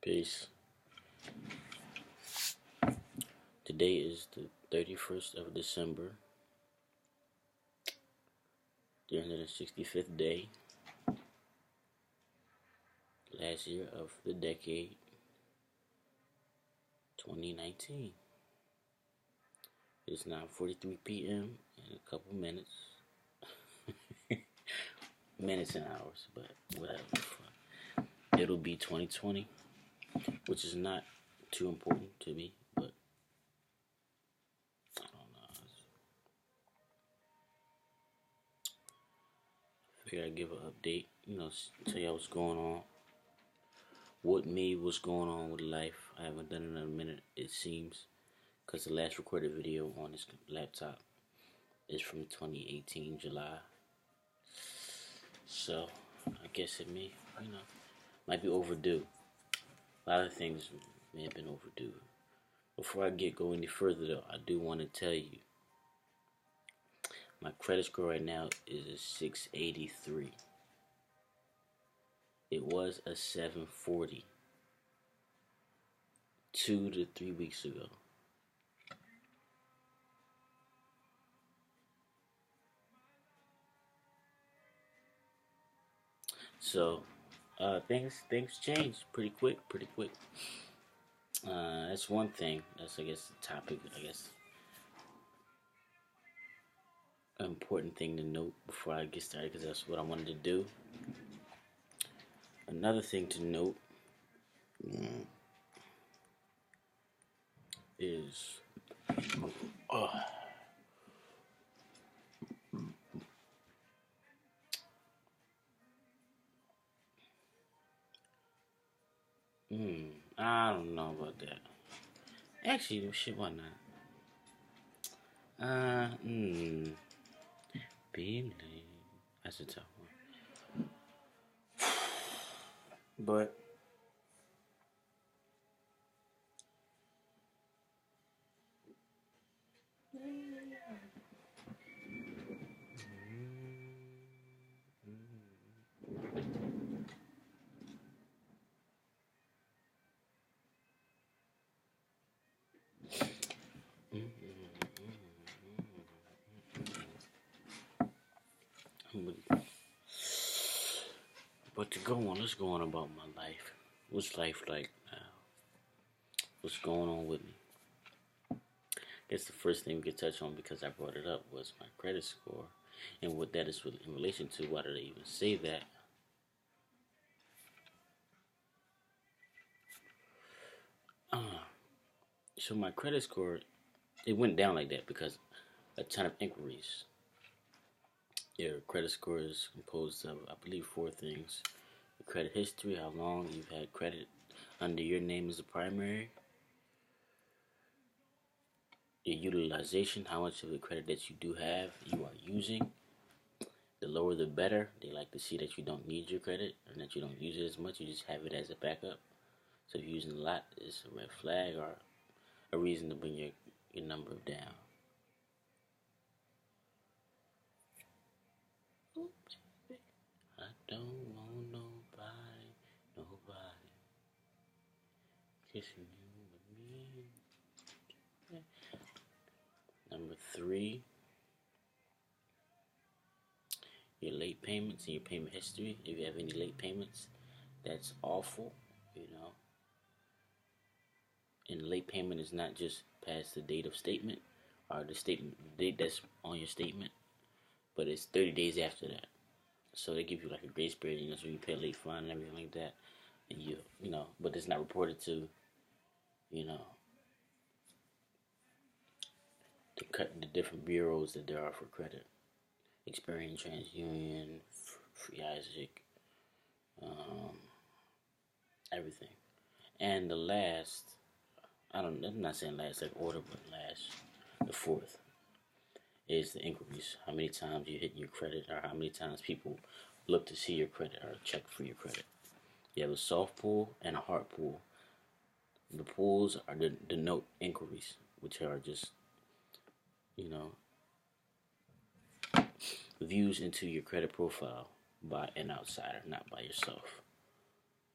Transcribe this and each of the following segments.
Peace. Today is the 31st of December, 365th day, last year of the decade, 2019. It's 9:43 p.m. in a couple minutes. Minutes and hours, but whatever. It'll be 2020, which is not too important to me, but I don't know. I figured I'd give an update, tell y'all what's going on. What's going on with life. I haven't done it in a minute, it seems, because the last recorded video on this laptop is from 2018, July. So, I guess it might be overdue. A lot of things may have been overdue. Before I go any further, though, I do want to tell you, my credit score right now is a 683. It was a 740 2 to 3 weeks ago. So, things change pretty quick. That's one thing. That's, I guess, the topic. An important thing to note before I get started, because that's what I wanted to do. Another thing to note is I don't know about that. Actually, shit, why not? Being late. That's a tough one. But let's go on about my life. What's life like now? What's going on with me? I guess the first thing we could touch on, because I brought it up, was my credit score and what that is in relation to. Why did I even say that? So my credit score, it went down like that because a ton of inquiries. Your credit score is composed of, I believe, 4 things. Your credit history, how long you've had credit under your name as a primary. Your utilization, how much of the credit that you do have you are using. The lower the better. They like to see that you don't need your credit and that you don't use it as much. You just have it as a backup. So if you're using a lot, it's a red flag or a reason to bring your number down. Ooh, baby. I don't want nobody kissing you with me. Number 3, your late payments and your payment history. If you have any late payments, that's awful, And late payment is not just past the date of statement or the date that's on your statement, but it's 30 days after that. So they give you like a grace period, so you pay a late fine and everything like that, and but it's not reported to, the different bureaus that there are for credit. Experian, TransUnion, Free Isaac, everything. And the last, I'm not saying last like order, but last, the 4th, is the inquiries. How many times you hit your credit, or how many times people look to see your credit or check for your credit. You have a soft pull and a hard pull. The pulls are the denote inquiries, which are just, views into your credit profile by an outsider, not by yourself,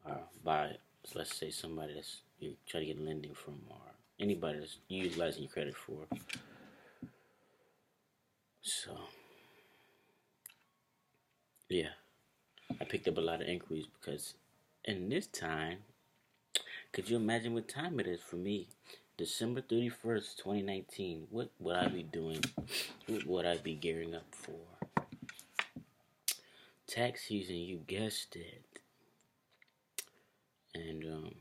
or by So let's say somebody that's you're trying to get lending from, or anybody that's utilizing your credit for. So yeah, I picked up a lot of inquiries because in this time, could you imagine what time it is for me? December 31st, 2019. What would I be doing? What would I be gearing up for? Tax season, you guessed it. And a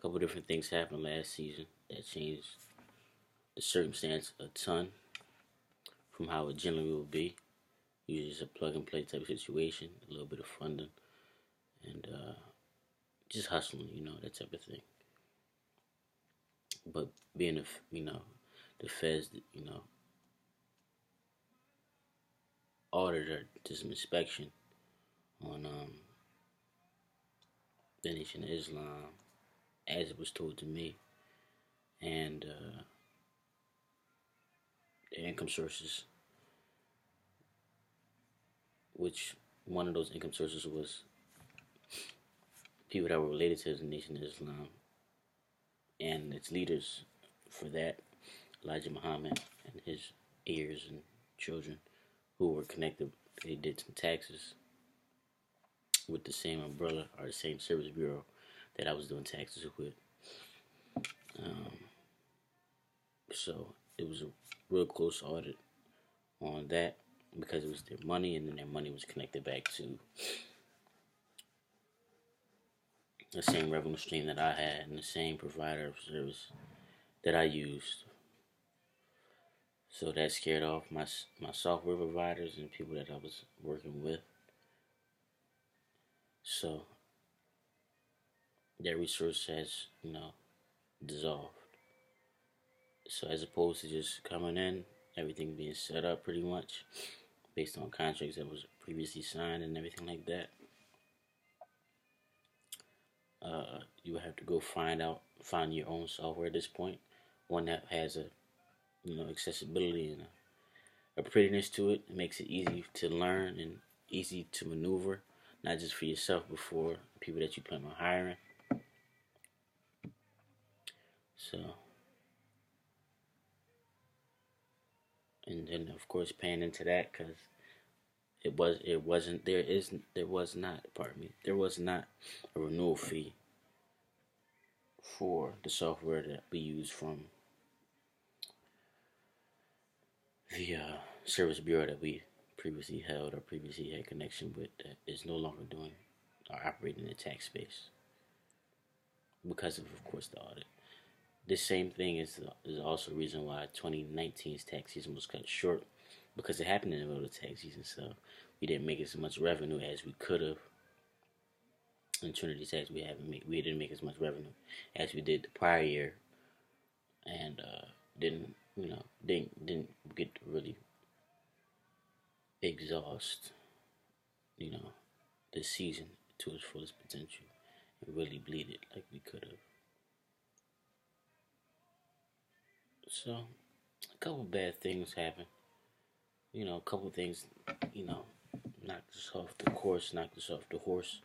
couple different things happened last season that changed the circumstance a ton from how it generally would be. Usually it's a plug and play type of situation, a little bit of funding, and just hustling, that type of thing. But being the feds, ordered to some inspection on the Nation of Islam, as it was told to me, and their income sources, which one of those income sources was people that were related to the Nation of Islam and its leaders for that, Elijah Muhammad and his heirs and children who were connected. They did some taxes with the same umbrella or the same service bureau that I was doing taxes with. So it was a real close audit on that because it was their money, and then their money was connected back to the same revenue stream that I had and the same provider of service that I used. So that scared off my software providers and people that I was working with. So that resource has, dissolved. So as opposed to just coming in, everything being set up pretty much based on contracts that was previously signed and everything like that, you would have to go find your own software at this point, one that has a, accessibility and a prettiness to it. It makes it easy to learn and easy to maneuver, not just for yourself, but for people that you plan on hiring. So, and then of course paying into that because there was not a renewal fee for the software that we use from the service bureau that we previously held or previously had connection with that is no longer doing or operating in the tax space because of course, the audit. This same thing is also a reason why 2019's tax season was cut short because it happened in the middle of the tax season, so we didn't make as much revenue as we could have. In Trinity Tax, we didn't make as much revenue as we did the prior year, and didn't get to really exhaust this season to its fullest potential and really bleed it like we could have. So a couple bad things happened. A couple things, knocked us off the course, knocked us off the horse.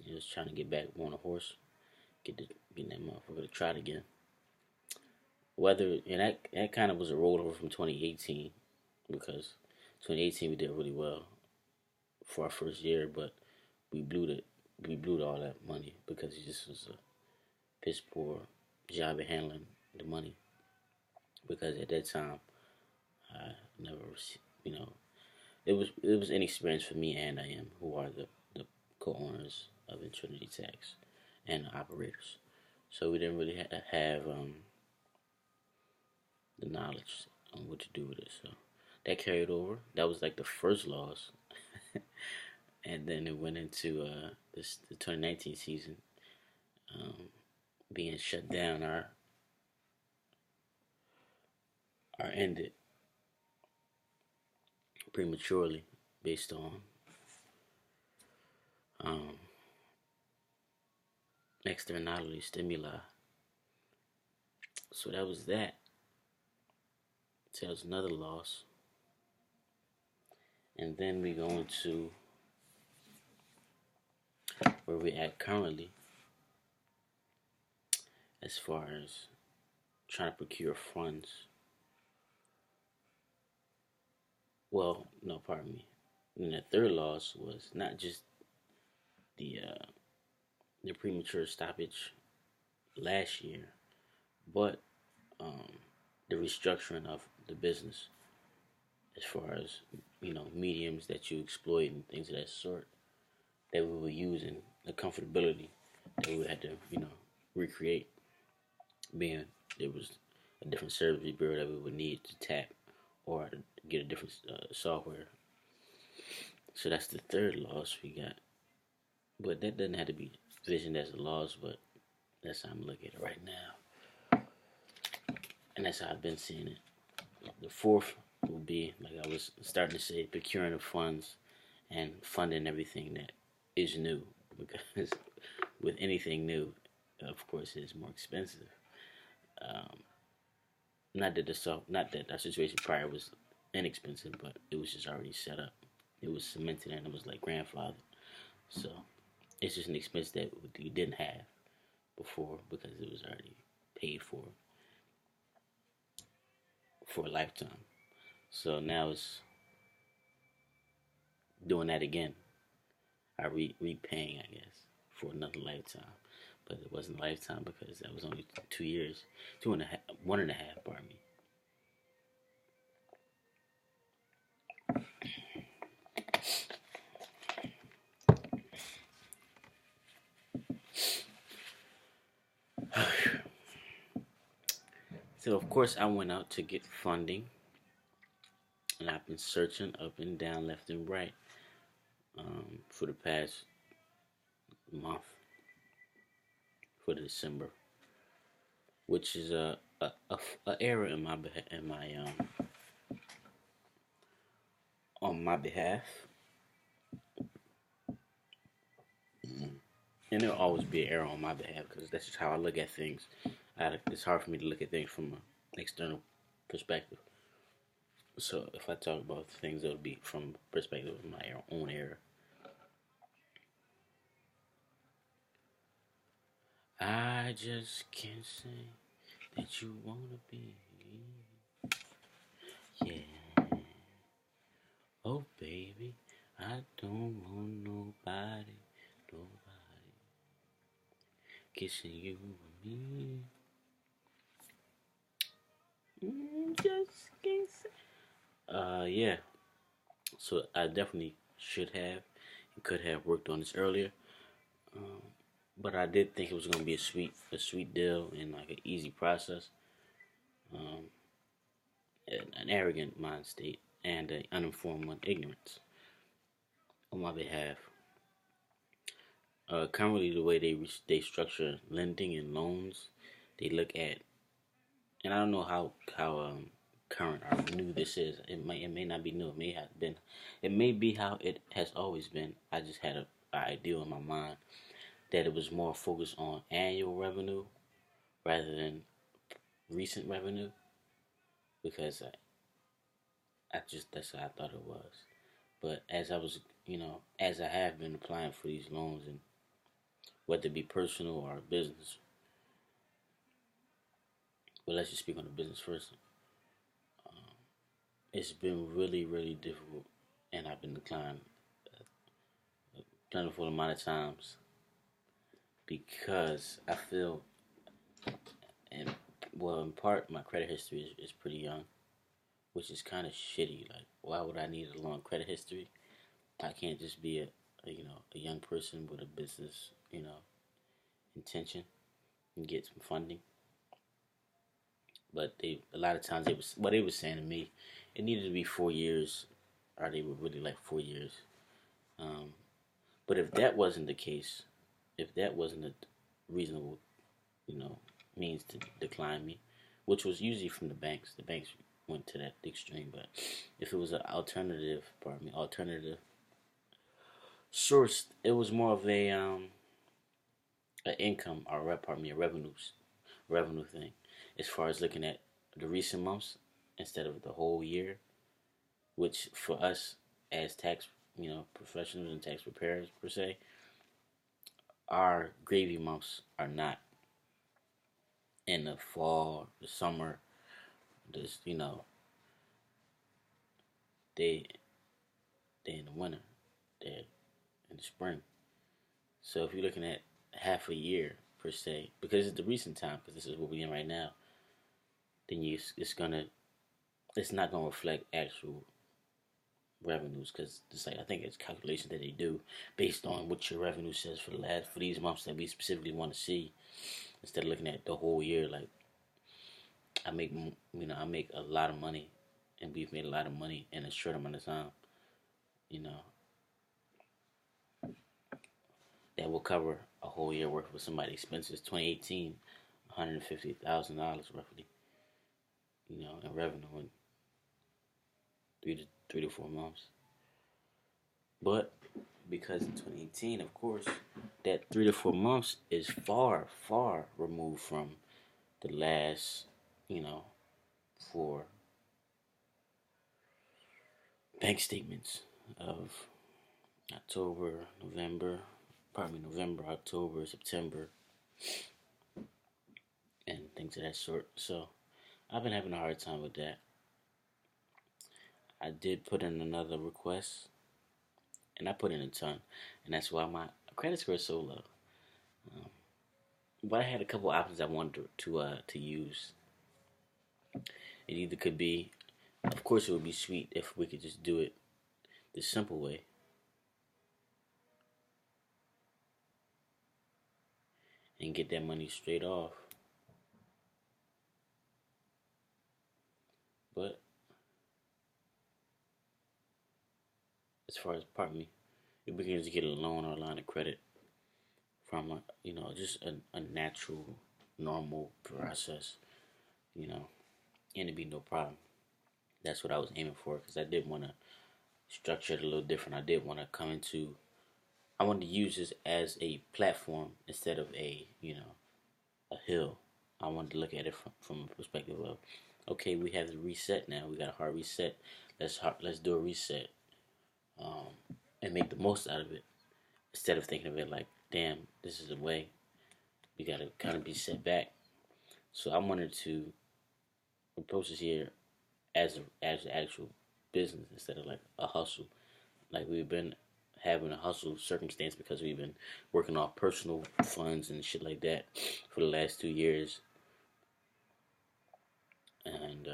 Just trying to get back on a horse, get that motherfucker to trot again. That kind of was a rollover from 2018 because 2018 we did really well for our first year, but we blew all that money because it just was a piss poor job of handling the money. Because at that time, I never, it was an experience for me and I am, who are the co-owners of Trinity Tax and the operators. So we didn't really have the knowledge on what to do with it. So that carried over. That was like the first loss. And then it went into the 2019 season being shut down or ended prematurely based on externality stimuli. So that was that. So that was another loss. And then we go into where we're at currently, as far as trying to procure funds. Well, no, pardon me. And the third loss was not just the the premature stoppage last year, but um, the restructuring of the business, as far as mediums that you exploit and things of that sort that we were using, the comfortability that we had to recreate, being there was a different service bureau that we would need to tap or to get a different software. So that's the third loss we got. But that doesn't have to be visioned as a loss, but that's how I'm looking at it right now. And that's how I've been seeing it. The fourth will be, like I was starting to say, procuring the funds and funding everything that is new. Because with anything new, of course, it's more expensive. Um, not that our situation prior was inexpensive, but it was just already set up. It was cemented and it was like grandfathered. So it's just an expense that we didn't have before because it was already paid for a lifetime. So now it's doing that again. Repaying, I guess, for another lifetime. But it wasn't a lifetime because that was only 2 years, 2.5, 1.5. Pardon me. So of course I went out to get funding, and I've been searching up and down, left and right, for the past month for December, which is a error in my on my behalf, and there'll always be an error on my behalf because that's just how I look at things. It's hard for me to look at things from an external perspective. So if I talk about things, it'll be from the perspective of my own error. I just can't say that you wanna be. Yeah. Oh baby, I don't want nobody kissing you and me. Just can't say. Yeah. So I definitely should have and could have worked on this earlier. Um, but I did think it was gonna be a sweet deal and like an easy process. Um, an arrogant mind state and an uninformed one, ignorance on my behalf. Currently, the way they structure lending and loans, they look at, and I don't know how current or new this is. It may not be new. It may be how it has always been. I just had an ideal in my mind that it was more focused on annual revenue rather than recent revenue because I just that's how I thought it was. But as I was, as I have been applying for these loans and whether it be personal or business, but let's just speak on the business first. Um, it's been really, really difficult, and I've been declined a plentiful amount of times because I feel, and well, in part, my credit history is pretty young, which is kind of shitty. Like, why would I need a long credit history? I can't just be a young person with a business, intention and get some funding. But a lot of times what they were saying to me, it needed to be 4 years, or they were really like 4 years. Um, but if that wasn't the case, if that wasn't a reasonable, means to decline me, which was usually from the banks went to that extreme. But if it was an alternative source, it was more of an income or a revenue thing, as far as looking at the recent months instead of the whole year, which for us as tax professionals and tax preparers per se, our gravy months are not in the fall, the summer, this they they in the winter, they in the spring. So if you're looking at half a year per se, because it's the recent time, because this is what we're in right now, then it's not gonna reflect actual revenues because it's like I think it's calculations that they do based on what your revenue says for these months that we specifically want to see instead of looking at the whole year. Like I make a lot of money, and we've made a lot of money in a short amount of time. You know that will cover a whole year worth of somebody's expenses. 2018, $150,000 roughly. In revenue in 3 to 4 months. But because in 2018, of course, that 3 to 4 months is far, far removed from the last, for bank statements of October, November, October, September, and things of that sort. So I've been having a hard time with that. I did put in another request, and I put in a ton, and that's why my credit score is so low. But I had a couple options I wanted to use. It either could be, of course, it would be sweet if we could just do it the simple way, and get that money straight off. But as far as if we can just get a loan or a line of credit from just a natural, normal process, and it'd be no problem. That's what I was aiming for because I did want to structure it a little different. I wanted to use this as a platform instead of a hill. I wanted to look at it from a perspective of, okay, we have the reset now. We got a hard reset. Let's do a reset, and make the most out of it instead of thinking of it like, damn, this is a way. We got to kind of be set back. So I wanted to approach this here as an actual business instead of like a hustle. Like we've been having a hustle circumstance because we've been working off personal funds and shit like that for the last 2 years, and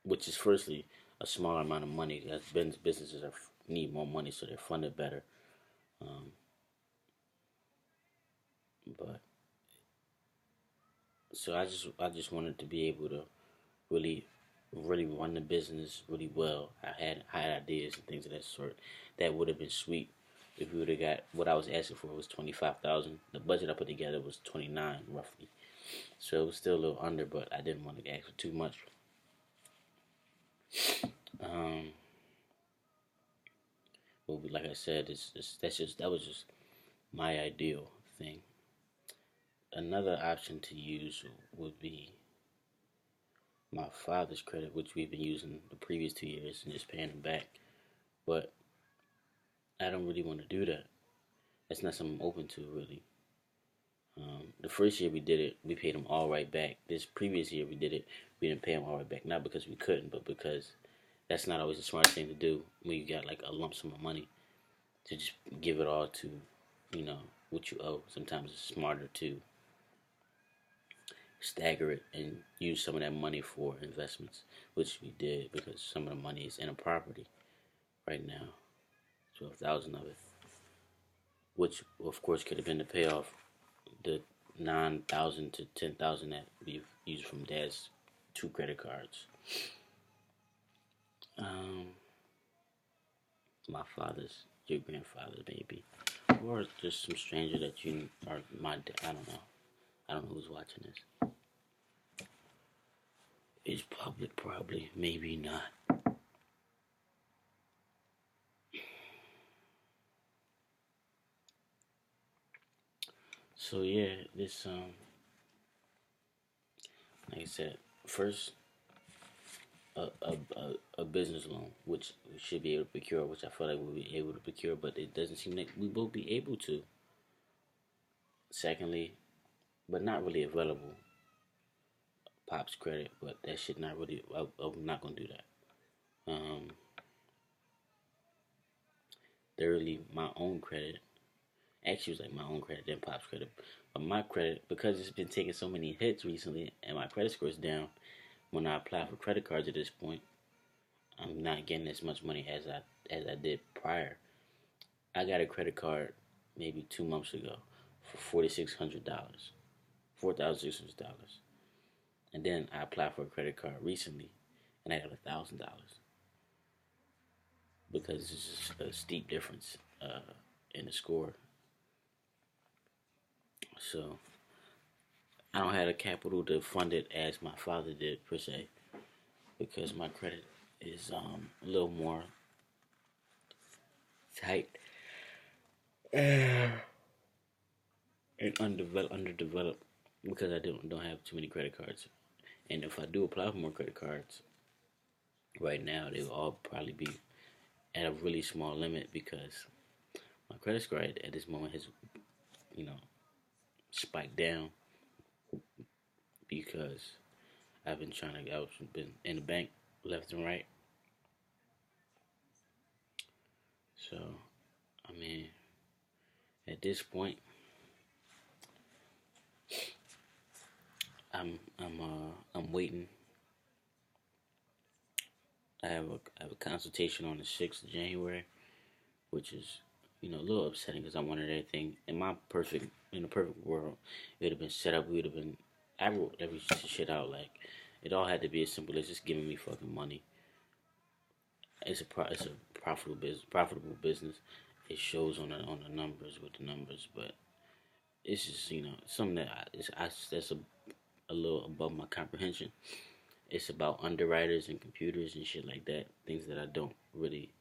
which is firstly a smaller amount of money. As businesses need more money, so they're funded better. But so I just wanted to be able to really really run the business really well. I had ideas and things of that sort. That would have been sweet if we would have got what I was asking for was 25,000. The budget I put together was 29 roughly, so it was still a little under, but I didn't want to ask for too much. But like I said, that was just my ideal thing. Another option to use would be my father's credit, which we've been using the previous 2 years and just paying him back. But I don't really want to do that. That's not something I'm open to, really. The first year we did it, we paid him all right back. This previous year we did it, we didn't pay him all right back. Not because we couldn't, but because that's not always the smartest thing to do when you got like a lump sum of money to just give it all to, what you owe. Sometimes it's smarter to stagger it and use some of that money for investments, which we did because some of the money is in a property right now, 12,000 of it, which of course could have been to pay off the 9,000 to 10,000 that we've used from Dad's 2 credit cards. My father's, your grandfather's maybe, or just some stranger that you are my dad. I don't know. I don't know who's watching this. It's public, probably, maybe not. So yeah, this like I said, first a business loan, which we should be able to procure, which I feel like we'll be able to procure, but it doesn't seem like we will be able to. Secondly, but not really available, Pop's credit, but that shit not really. I'm not gonna do that. Thirdly, my own credit. Actually, it was like my own credit, then Pop's credit. But my credit, because it's been taking so many hits recently, and my credit score is down. When I apply for credit cards at this point, I'm not getting as much money as I did prior. I got a credit card maybe 2 months ago for $4,600, $4,600, and then I applied for a credit card recently, and I got $1,000 because it's just a steep difference in the score. So I don't have the capital to fund it as my father did per se, because my credit is a little more tight and underdeveloped because I don't have too many credit cards. And if I do apply for more credit cards right now, they will all probably be at a really small limit because my credit score at this moment has, you know, spiked down because I've been in the bank left and right. So, I mean, at this point, I'm waiting. I have a consultation on the 6th of January, which is, a little upsetting because I wanted everything in a perfect world. It would have been set up. We would have been. I wrote every shit out like it all had to be as simple as just giving me fucking money. It's a profitable business. It shows on the numbers with the numbers, but it's just something that that's a little above my comprehension. It's about underwriters and computers and shit like that. Things that I don't really.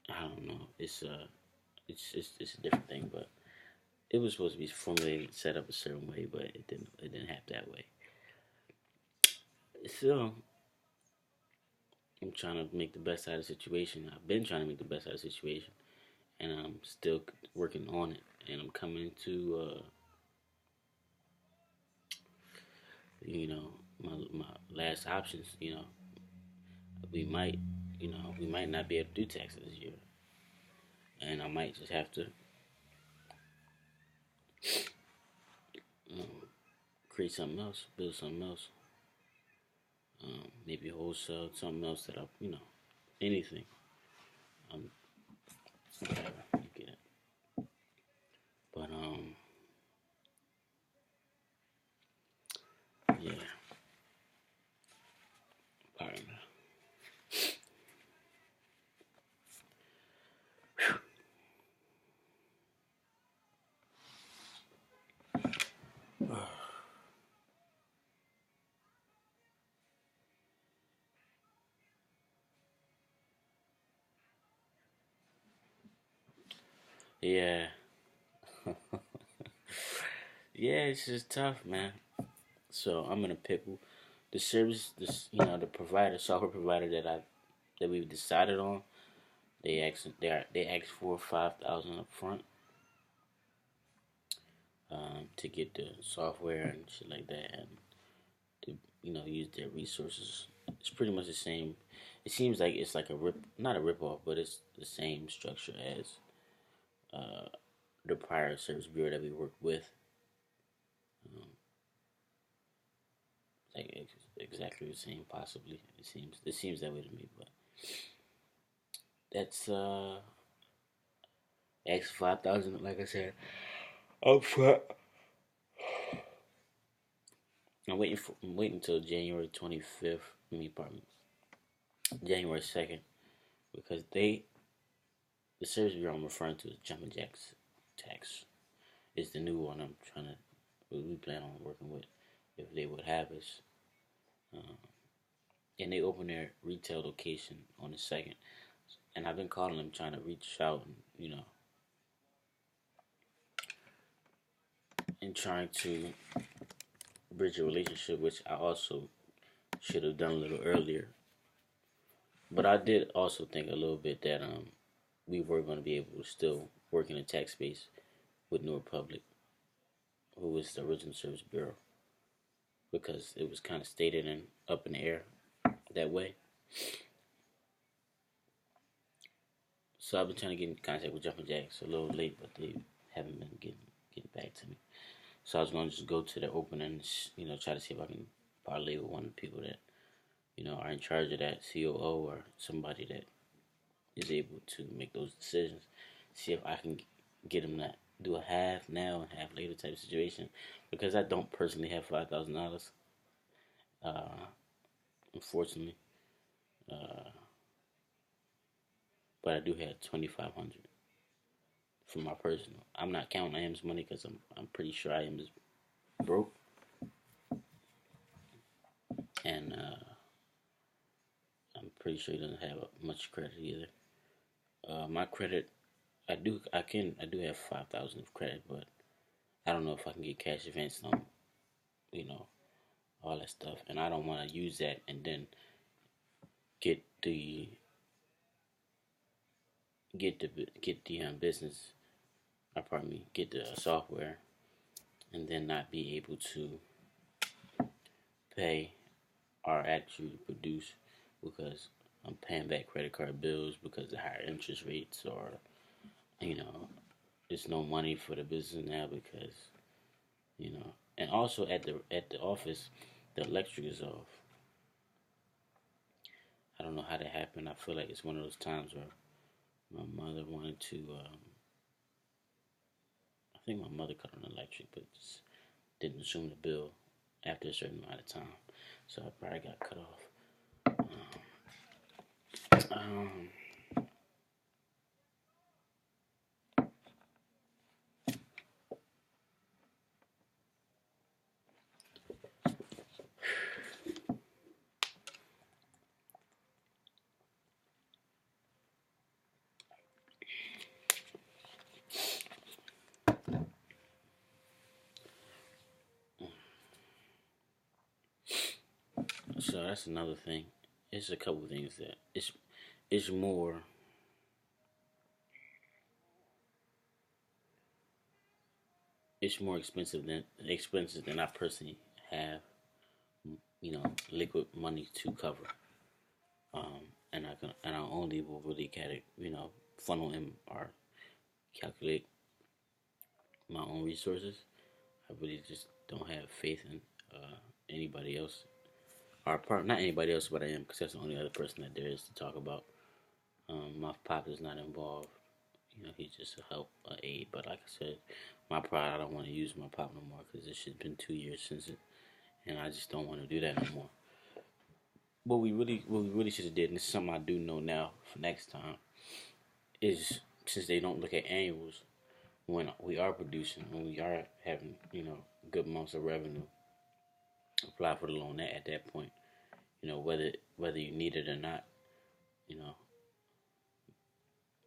I don't know. It's a different thing, but it was supposed to be formulated, set up a certain way, but it didn't happen that way. So I'm trying to make the best out of the situation. I've been trying to make the best out of the situation, and I'm still working on it. And I'm coming to my last options. We might we might not be able to do taxes this year, and I might just have to create something else, build something else, maybe wholesale something else that anything. Um, whatever, you get it. But yeah, pardon me. Yeah, yeah, it's just tough, man. So I'm in a pickle. The service, the provider, software provider that we've decided on, they asked for 5,000 up front, to get the software and shit like that, and to use their resources. It's pretty much the same. It seems like it's like not a rip off, but it's the same structure as uh, the prior service bureau that we worked with. Um, like exactly the same, possibly. It seems that way to me, but that's X 5,000. Like I said, up front. I'm waiting until January 25th. Pardon, January 2nd, because the service bureau I'm referring to is Jumpin' Jacks Tax. Is the new one we plan on working with if they would have us. Uh, and they open their retail location on the 2nd. And I've been calling them trying to reach out and, and trying to bridge a relationship, which I also should have done a little earlier. But I did also think a little bit that we were going to be able to still work in the tax space with New Republic. who was the original Service Bureau, because it was kind of stated and up in the air that way. So I've been trying to get in contact with Jumping Jacks a little late, but they haven't been getting back to me. So I was going to just go to the open and try to see if I can parlay with one of the people that are in charge of that COO, or somebody that is able to make those decisions. See if I can get them to do a half now and half later type of situation, because I don't personally have $5,000. Unfortunately, uh, but I do have 2,500 for my personal. I'm not counting on him's money because I'm pretty sure I am just broke, and I'm pretty sure he doesn't have much credit either. My credit, I do have 5,000 of credit, but I don't know if I can get cash advance on, you know, all that stuff, and I don't want to use that and then get the business, or pardon me, get the software, and then not be able to pay or actually produce, because I'm paying back credit card bills because of higher interest rates, or you know, there's no money for the business now because and also at the office, the electric is off. I don't know how that happened. I feel like it's one of those times where my mother wanted to. I think my mother cut on the electric, but just didn't assume the bill after a certain amount of time, so I probably got cut off. Um, so that's another thing. It's a couple of things that it's more expensive than I personally have, liquid money to cover. And I only will really funnel in or calculate my own resources. I really just don't have faith in anybody else, or not anybody else, but I am, because that's the only other person that there is to talk about. My pop is not involved. He's just a help, aid. But like I said, my pride, I don't want to use my pop no more, because it's just been 2 years since it, and I just don't want to do that no more. What we really should have did, and this is something I do know now for next time, is, since they don't look at annuals when we are producing, when we are having good amounts of revenue, apply for the loan at that point. Whether you need it or not, you know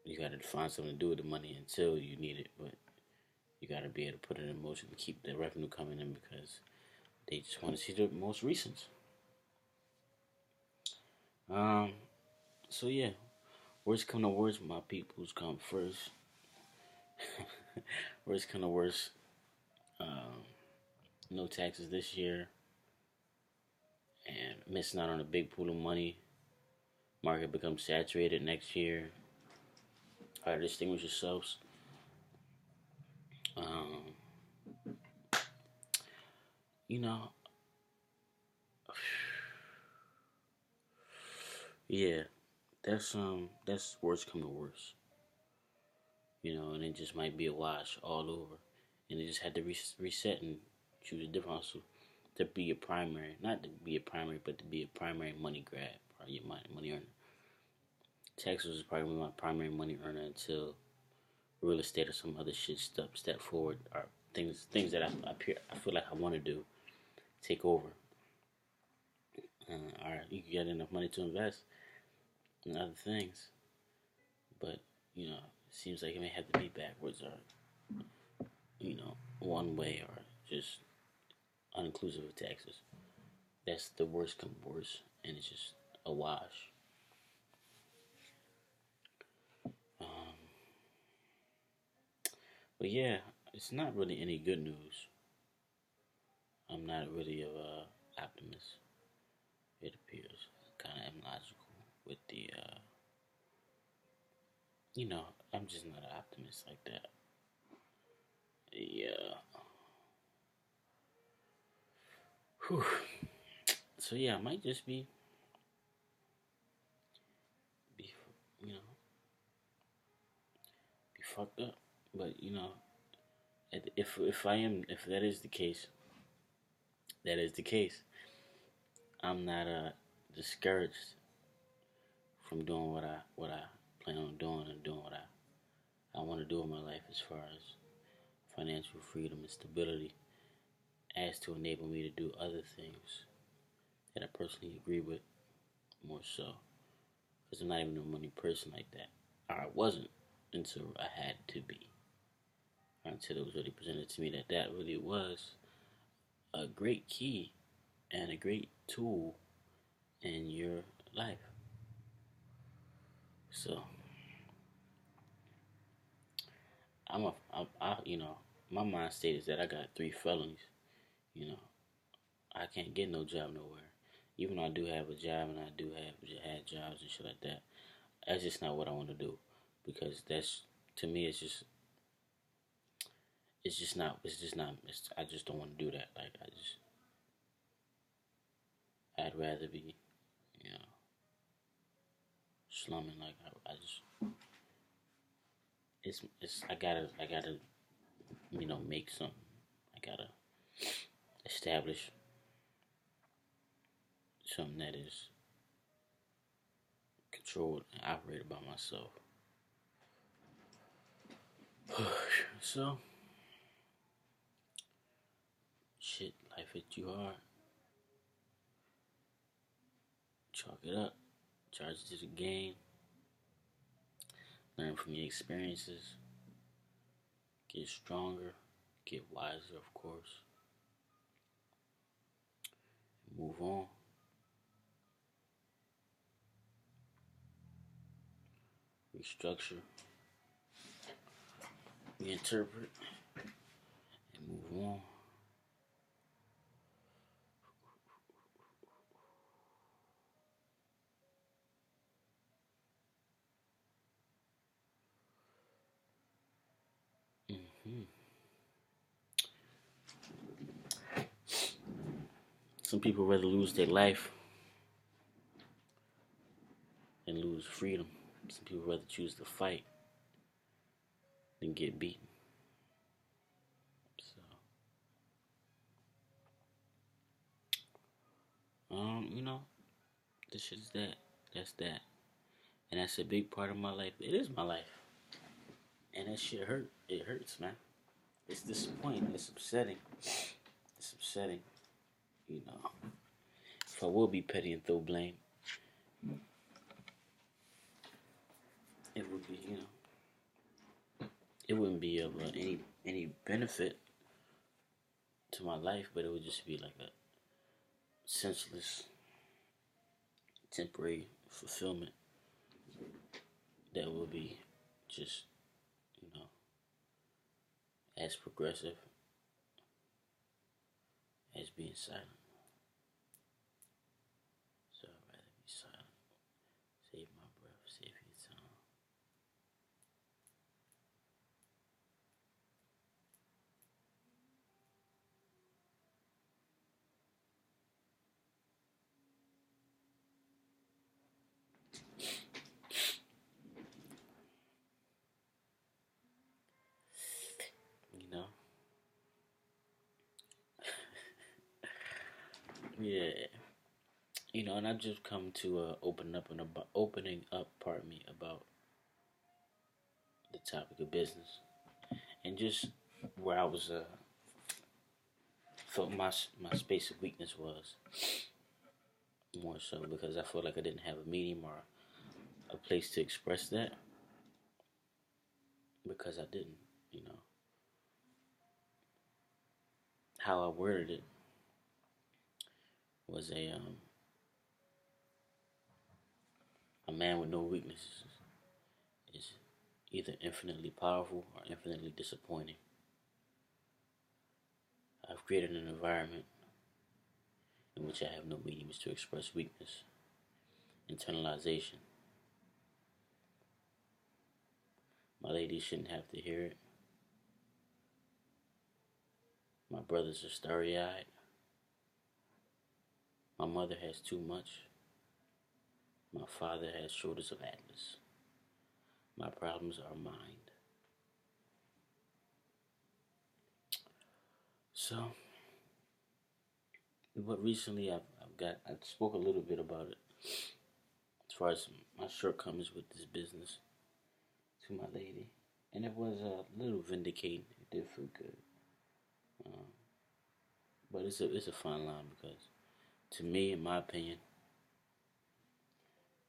you got to find something to do with the money until you need it, but you got to be able to put it in motion to keep the revenue coming in, because they just want to see the most recent. Um. So yeah, worst come to worst, my peoples come first. Worst come to worst, um, no taxes this year, and missing out on a big pool of money. Market becomes saturated next year. How to distinguish yourselves. Um, you know, yeah, that's worst come to worst. And it just might be a wash all over, and they just had to reset and choose a different hustle to be a primary, not to be a primary, but to be a primary money grab or your money earner. Texas was probably my primary money earner until real estate or some other shit step forward, or things that I feel like I want to do take over. Or you can get enough money to invest in other things, but it seems like it may have to be backwards, or one way, or just uninclusive of taxes. That's the worst come worst, and it's just a wash. Um, but yeah, it's not really any good news. I'm not really of a optimist. It appears kind of illogical with the, I'm just not an optimist like that. Yeah. Whew. So yeah, I might just be, you know, be fucked up. But if that is the case, that is the case. I'm not discouraged from doing what I plan on doing and doing what I want to do in my life as far as financial freedom and stability, as to enable me to do other things that I personally agree with more so. Because I'm not even a money person like that. Or I wasn't until I had to be. Until it was really presented to me that really was a great key and a great tool in your life. So my mind state is that I got 3 felonies. You know, I can't get no job nowhere. Even though I do have a job and I do have had jobs and shit like that, that's just not what I want to do, because that's, to me, I just don't want to do that. Like, I'd rather be, you know, slumming. Like, I gotta make something. I gotta establish something that is controlled and operated by myself. So, shit, life hit you hard. Chalk it up. Charge it to the game. Learn from your experiences. Get stronger. Get wiser, of course. Move on. Restructure. Reinterpret. And move on. Mm-hmm. Some people rather lose their life than lose freedom. Some people rather choose to fight than get beaten. So, this shit is that. That's that. And that's a big part of my life. It is my life. And that shit hurt. It hurts, man. It's disappointing. It's upsetting. It's upsetting. You know. If I will be petty and throw blame, it would be, it wouldn't be of any benefit to my life, but it would just be like a senseless, temporary fulfillment that will be just, as progressive as being silent. So I'd rather be silent. Save my breath, save your time. You know? Yeah. And I've just come to opening up, pardon me, about the topic of business, and just where I was felt my space of weakness was, more so because I felt like I didn't have a medium or a place to express that, because I didn't, how I worded it was a man with no weaknesses is either infinitely powerful or infinitely disappointing. I've created an environment in which I have no mediums to express weakness. Internalization. My lady shouldn't have to hear it. My brothers are starry-eyed. My mother has too much. My father has shoulders of Atlas. My problems are mind. So, but recently I spoke a little bit about it as far as my shortcomings with this business to my lady, and it was a little vindicating. It did feel good, but it's a fine line because, to me, in my opinion,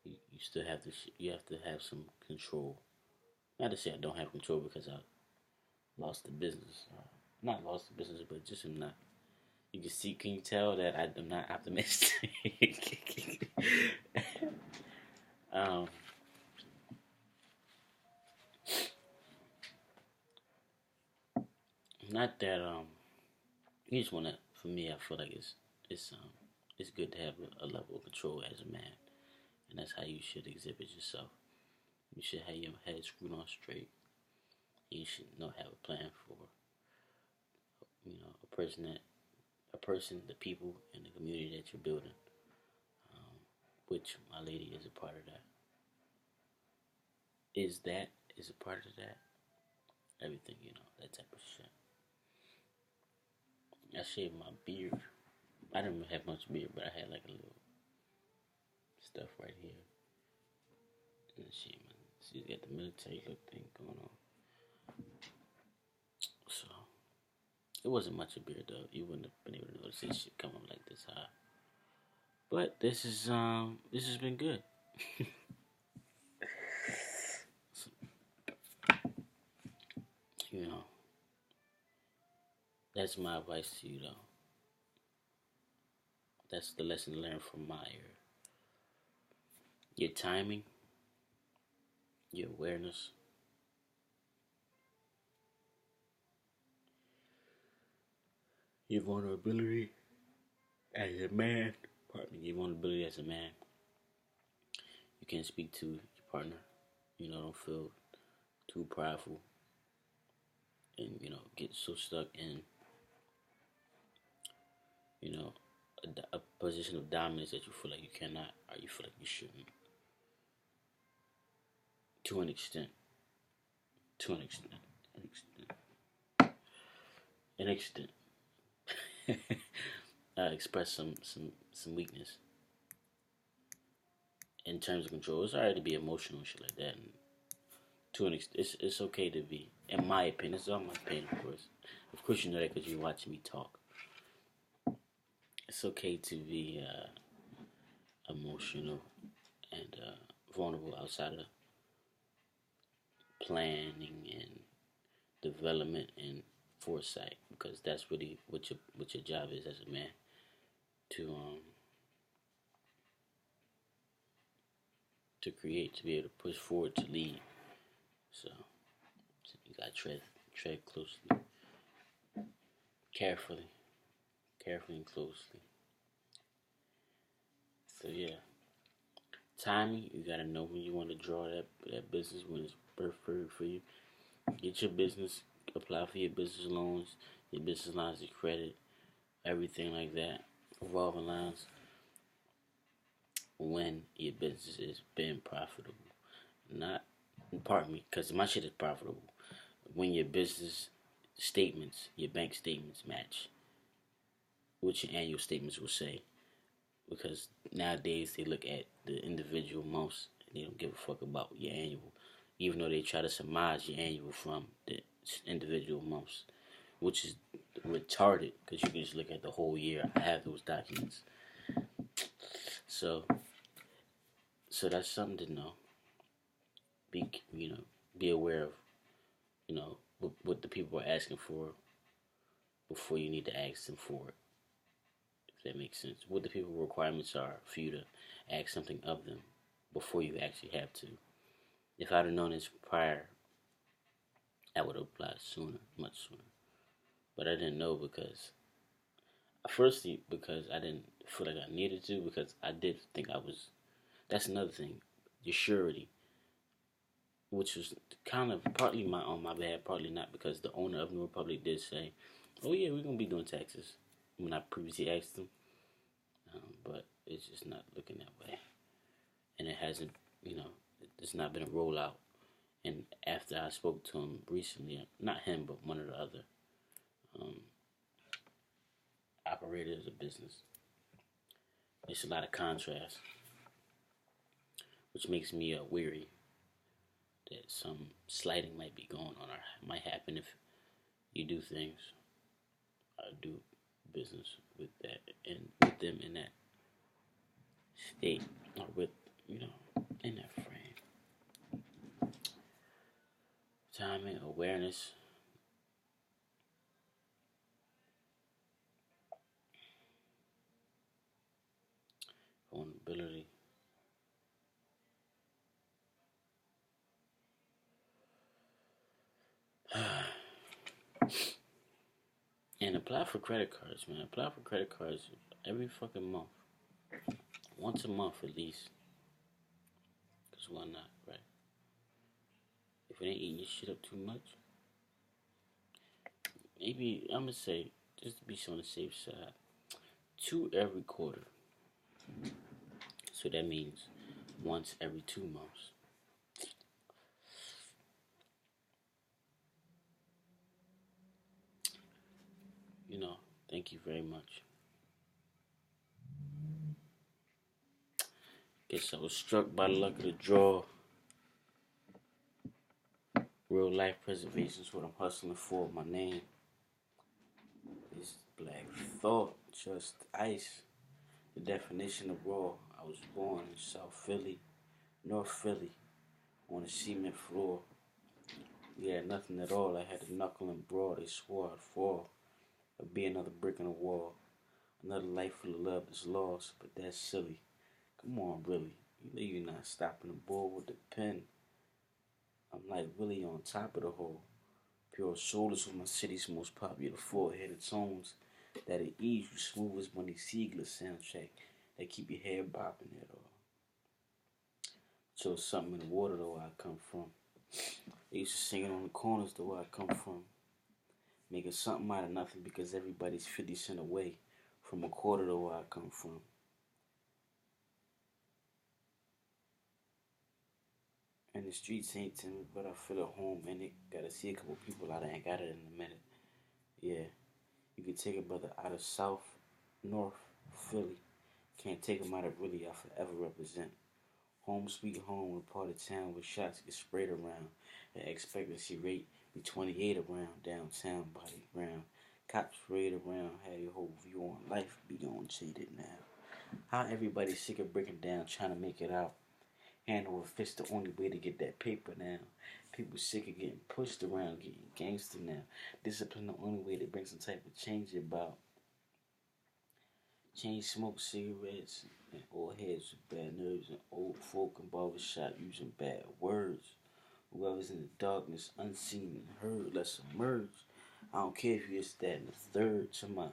you still have to you have to have some control. Not to say I don't have control because I lost the business, not lost the business, but just am not. You can see, can you tell that I'm not optimistic? um, Not that you just wanna. For me, I feel like it's good to have a level of control as a man, and that's how you should exhibit yourself. You should have your head screwed on straight. You should have a plan for the people, and the community that you're building. Um, which my lady is a part of that. Is a part of that. Everything, that type of shit. I shaved my beard. I didn't have much beard, but I had like a little stuff right here. And she's got the military look thing going on. So it wasn't much of a beard though. You wouldn't have been able to notice this shit coming like this high. But this has been good. So, that's my advice to you though. That's the lesson learned from my era. Your timing, your awareness, your vulnerability as a man. Your vulnerability as a man. You can't speak to your partner. Don't feel too prideful and get so stuck in a position of dominance that you feel like you cannot, or you feel like you shouldn't. To an extent. To an extent. An extent. Express some weakness in terms of control. It's alright to be emotional and shit like that. And to an extent, it's okay to be. In my opinion, it's all my opinion, of course. Of course, you know that because you're watching me talk. It's okay to be emotional and vulnerable outside of planning and development and foresight, because that's really what your job is as a man, to create, to be able to push forward, to lead. So you gotta tread closely, carefully and closely. So yeah, timing. You gotta know when you want to draw that business, when it's perfect for you. Get your business, apply for your business loans, your business lines of credit, everything like that, revolving lines. When your business is being profitable, not, pardon me, because my shit is profitable. When your business statements, your bank statements match what your annual statements will say, because nowadays they look at the individual months and they don't give a fuck about your annual, even though they try to surmise your annual from the individual months, which is retarded because you can just look at the whole year. I have those documents. So that's something to know. Be aware of what the people are asking for before you need to ask them for it. If that makes sense. What the people requirements are for you to ask something of them before you actually have to. If I'd have known this prior, I would have applied sooner, much sooner. But I didn't know because I didn't feel like I needed to, because I did think I was. That's another thing, the surety, which was kind of partly my on my bad, partly not, because the owner of New Republic did say, "Oh yeah, we're gonna be doing taxes," when I previously asked them, but it's just not looking that way, and it hasn't, you know, it's not been a rollout. And after I spoke to him recently, not him, but one of the other um, operators of business, it's a lot of contrast, which makes me weary that some slighting might be going on, or might happen if you do things, do business with that, and with them in that state, or with, in that frame. Timing, awareness, vulnerability. And apply for credit cards, man. Apply for credit cards every fucking month. Once a month at least. Because why not, right? If it ain't eating your shit up too much, maybe, I'm going to say, just to be on the safe side, 2 every quarter. So that means once every 2 months. Thank you very much. Guess I was struck by the luck of the draw. Real life preservation is what I'm hustling for. My name is Black Thought, just ice. The definition of raw. I was born in South Philly, North Philly, on a cement floor. We had nothing at all. I had a knuckle and brawl. They swore I'd fall. I'd be another brick in the wall. Another life full of love that's lost, but that's silly. Come on, really. You know you're not stopping the ball with the pen. I'm like Willie on top of the hole. Pure shoulders with my city's most popular four-headed tones that at ease you smooth as Bunny Siegler soundtrack that keep your hair bobbing at all. So something in the water though where I come from. They used to sing it on the corners though where I come from. Making something out of nothing because everybody's 50 cent away from a quarter though where I come from. And the streets ain't timid, but I feel at home in it. Gotta see a couple people out there, ain't got it in a minute. Yeah, you can take a brother out of South, North, Philly. Can't take him out of really, I forever represent. Home sweet home, a part of town where shots get sprayed around. The expectancy rate be 28 around downtown, body ground. Cops parade around, have your whole view on life be on jaded now. How everybody sick of breaking down, trying to make it out. Hand over fist, the only way to get that paper now. People sick of getting pushed around, getting gangster now. Discipline the only way to bring some type of change about. Chain smoke cigarettes and old heads with bad nerves and old folk in barbershop using bad words. Whoever's in the darkness, unseen and heard, let's emerge. I don't care if you're that and the third to my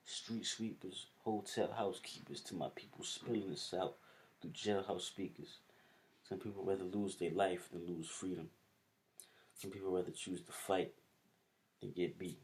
street sweepers, hotel housekeepers, to my people spilling this out through jailhouse speakers. Some people rather lose their life than lose freedom. Some people rather choose to fight than get beat.